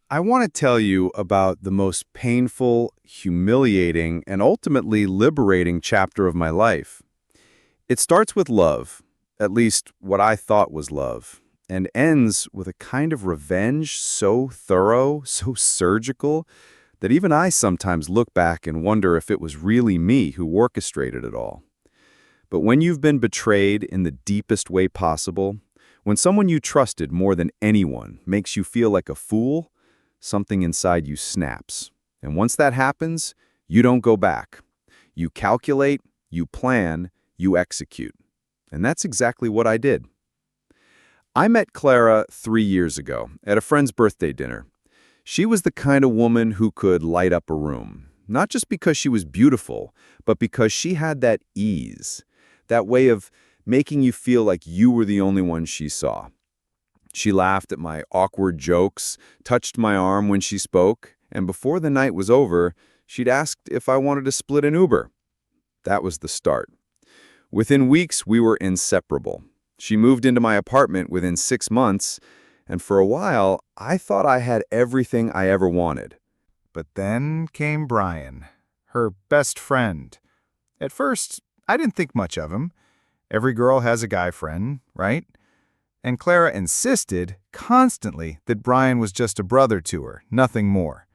I want to tell you about the most painful, humiliating, and ultimately liberating chapter of my life. It starts with love, at least what I thought was love, and ends with a kind of revenge so thorough, so surgical, that even I sometimes look back and wonder if it was really me who orchestrated it all. But when you've been betrayed in the deepest way possible, when someone you trusted more than anyone makes you feel like a fool, something inside you snaps. And once that happens, you don't go back. You calculate, you plan, you execute. And that's exactly what I did. I met Clara 3 years ago at a friend's birthday dinner. She was the kind of woman who could light up a room, not just because she was beautiful, but because she had that ease, that way of making you feel like you were the only one she saw. She laughed at my awkward jokes, touched my arm when she spoke, and before the night was over, she'd asked if I wanted to split an Uber. That was the start. Within weeks, we were inseparable. She moved into my apartment within 6 months, and for a while, I thought I had everything I ever wanted. But then came Brian, her best friend. At first, I didn't think much of him. Every girl has a guy friend, right? And Clara insisted constantly that Brian was just a brother to her, nothing more.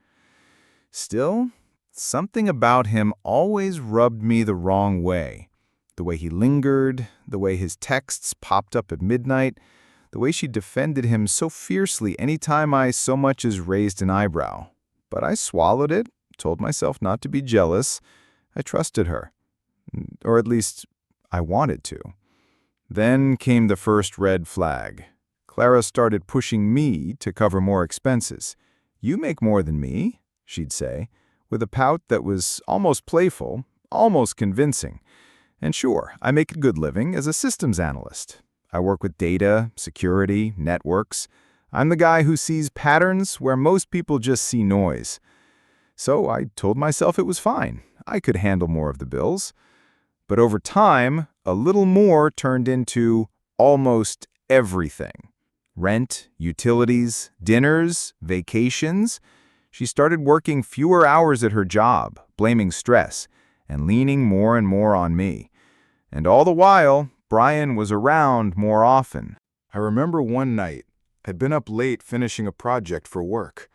Still, something about him always rubbed me the wrong way. The way he lingered, the way his texts popped up at midnight, the way she defended him so fiercely any time I so much as raised an eyebrow. But I swallowed it, told myself not to be jealous. I trusted her. Or at least, I wanted to. Then came the first red flag. Clara started pushing me to cover more expenses. "You make more than me," she'd say, with a pout that was almost playful, almost convincing. And sure, I make a good living as a systems analyst. I work with data, security, networks. I'm the guy who sees patterns where most people just see noise. So I told myself it was fine. I could handle more of the bills. But over time, a little more turned into almost everything. Rent, utilities, dinners, vacations. She started working fewer hours at her job, blaming stress, and leaning more and more on me. And all the while, Brian was around more often. I remember one night, I'd been up late finishing a project for work.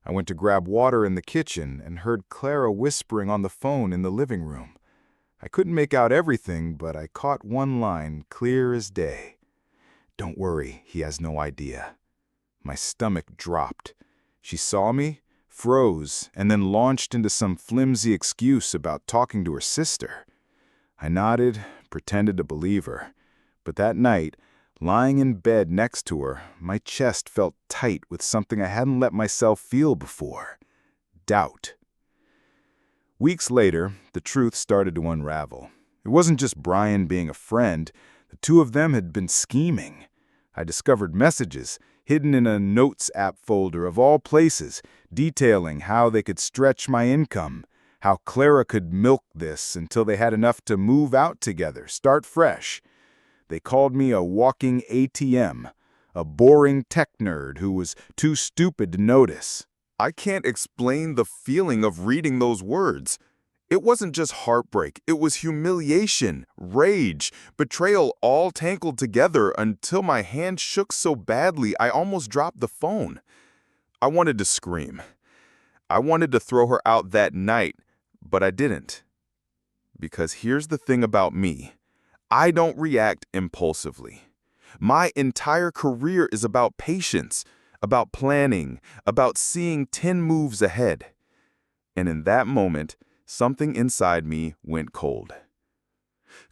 I went to grab water in the kitchen and heard Clara whispering on the phone in the living room. I couldn't make out everything, but I caught one line clear as day. "Don't worry, he has no idea." My stomach dropped. She saw me, froze, and then launched into some flimsy excuse about talking to her sister. I nodded, pretended to believe her. But that night, lying in bed next to her, my chest felt tight with something I hadn't let myself feel before. Doubt. Weeks later, the truth started to unravel. It wasn't just Brian being a friend. The two of them had been scheming. I discovered messages hidden in a Notes app folder of all places, detailing how they could stretch my income, how Clara could milk this until they had enough to move out together, start fresh. They called me a walking ATM, a boring tech nerd who was too stupid to notice. I can't explain the feeling of reading those words. It wasn't just heartbreak, it was humiliation, rage, betrayal all tangled together until my hand shook so badly I almost dropped the phone. I wanted to scream. I wanted to throw her out that night, but I didn't. Because here's the thing about me. I don't react impulsively. My entire career is about patience, about planning, about seeing 10 moves ahead. And in that moment, something inside me went cold.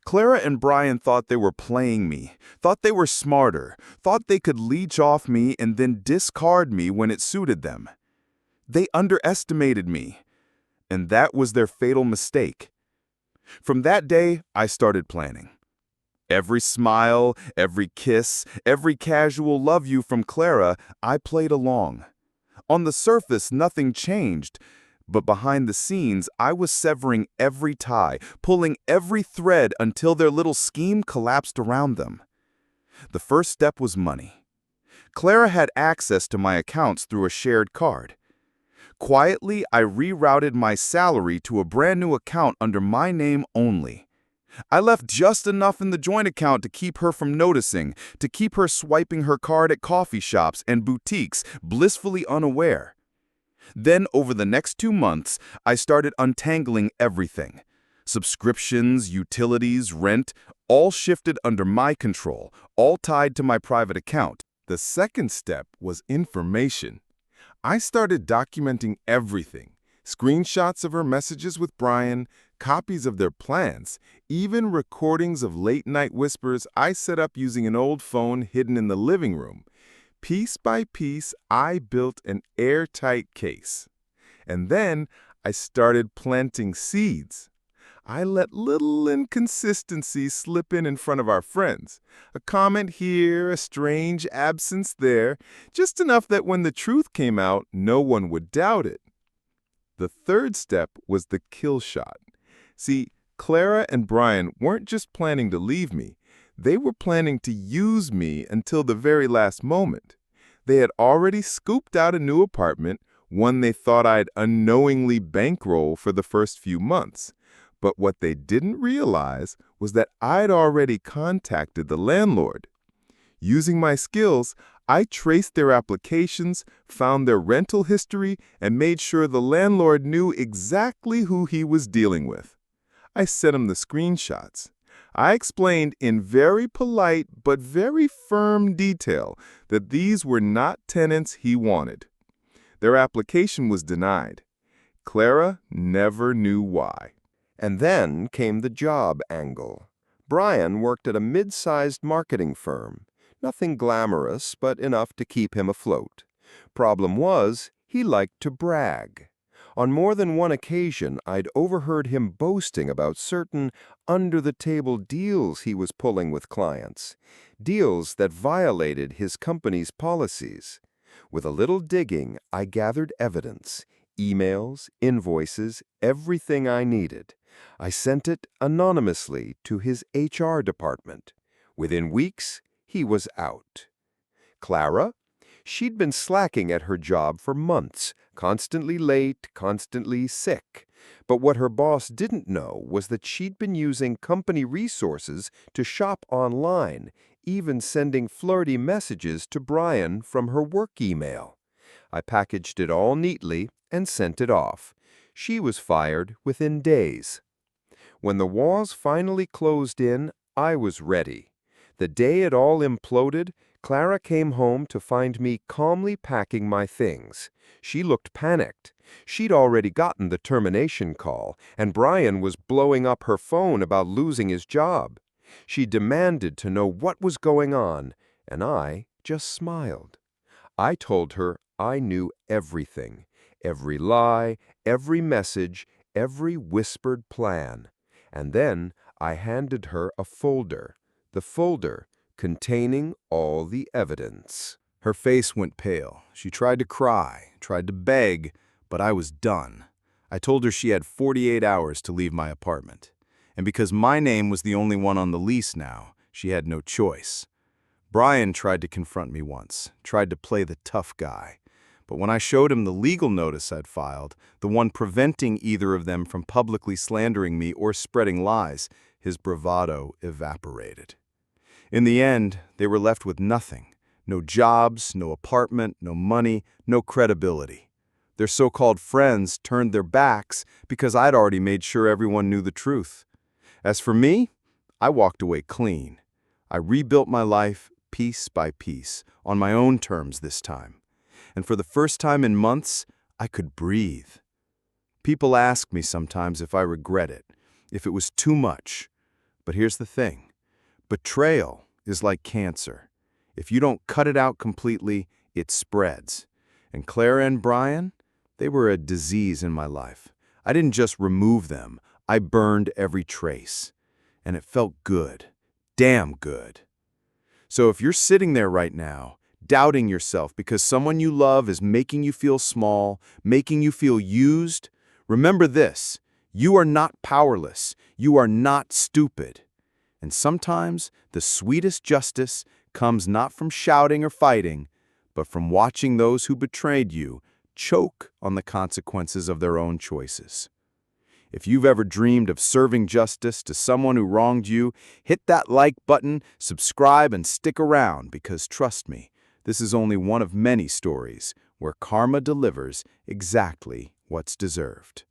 Clara and Brian thought they were playing me, thought they were smarter, thought they could leech off me and then discard me when it suited them. They underestimated me, and that was their fatal mistake. From that day, I started planning. Every smile, every kiss, every casual love you from Clara, I played along. On the surface, nothing changed, but behind the scenes, I was severing every tie, pulling every thread until their little scheme collapsed around them. The first step was money. Clara had access to my accounts through a shared card. Quietly, I rerouted my salary to a brand new account under my name only. I left just enough in the joint account to keep her from noticing, to keep her swiping her card at coffee shops and boutiques, blissfully unaware. Then, over the next 2 months, I started untangling everything. Subscriptions, utilities, rent, all shifted under my control, all tied to my private account. The second step was information. I started documenting everything. Screenshots of her messages with Brian, copies of their plans, even recordings of late-night whispers I set up using an old phone hidden in the living room. Piece by piece, I built an airtight case. And then I started planting seeds. I let little inconsistencies slip in front of our friends. A comment here, a strange absence there, just enough that when the truth came out, no one would doubt it. The third step was the kill shot. See, Clara and Brian weren't just planning to leave me. They were planning to use me until the very last moment. They had already scooped out a new apartment, one they thought I'd unknowingly bankroll for the first few months. But what they didn't realize was that I'd already contacted the landlord. Using my skills, I traced their applications, found their rental history, and made sure the landlord knew exactly who he was dealing with. I sent him the screenshots. I explained in very polite but very firm detail that these were not tenants he wanted. Their application was denied. Clara never knew why. And then came the job angle. Brian worked at a mid-sized marketing firm. Nothing glamorous, but enough to keep him afloat. Problem was, he liked to brag. On more than one occasion, I'd overheard him boasting about certain under-the-table deals he was pulling with clients. Deals that violated his company's policies. With a little digging, I gathered evidence. Emails, invoices, everything I needed. I sent it anonymously to his HR department. Within weeks, he was out. Clara? She'd been slacking at her job for months, constantly late, constantly sick. But what her boss didn't know was that she'd been using company resources to shop online, even sending flirty messages to Brian from her work email. I packaged it all neatly and sent it off. She was fired within days. When the walls finally closed in, I was ready. The day it all imploded, Clara came home to find me calmly packing my things. She looked panicked. She'd already gotten the termination call, and Brian was blowing up her phone about losing his job. She demanded to know what was going on, and I just smiled. I told her I knew everything. Every lie, every message, every whispered plan. And then I handed her a folder. The folder containing all the evidence. Her face went pale. She tried to cry, tried to beg, but I was done. I told her she had 48 hours to leave my apartment. And because my name was the only one on the lease now, she had no choice. Brian tried to confront me once, tried to play the tough guy. But when I showed him the legal notice I'd filed, the one preventing either of them from publicly slandering me or spreading lies, his bravado evaporated. In the end, they were left with nothing. No jobs, no apartment, no money, no credibility. Their so-called friends turned their backs because I'd already made sure everyone knew the truth. As for me, I walked away clean. I rebuilt my life piece by piece, on my own terms this time. And for the first time in months, I could breathe. People ask me sometimes if I regret it, if it was too much. But here's the thing. Betrayal is like cancer. If you don't cut it out completely, it spreads. And Clara and Brian, they were a disease in my life. I didn't just remove them. I burned every trace. And it felt good. Damn good. So if you're sitting there right now, doubting yourself because someone you love is making you feel small, making you feel used, remember this: you are not powerless. You are not stupid. And sometimes the sweetest justice comes not from shouting or fighting, but from watching those who betrayed you choke on the consequences of their own choices. If you've ever dreamed of serving justice to someone who wronged you, hit that like button, subscribe, and stick around because, trust me, this is only one of many stories where karma delivers exactly what's deserved.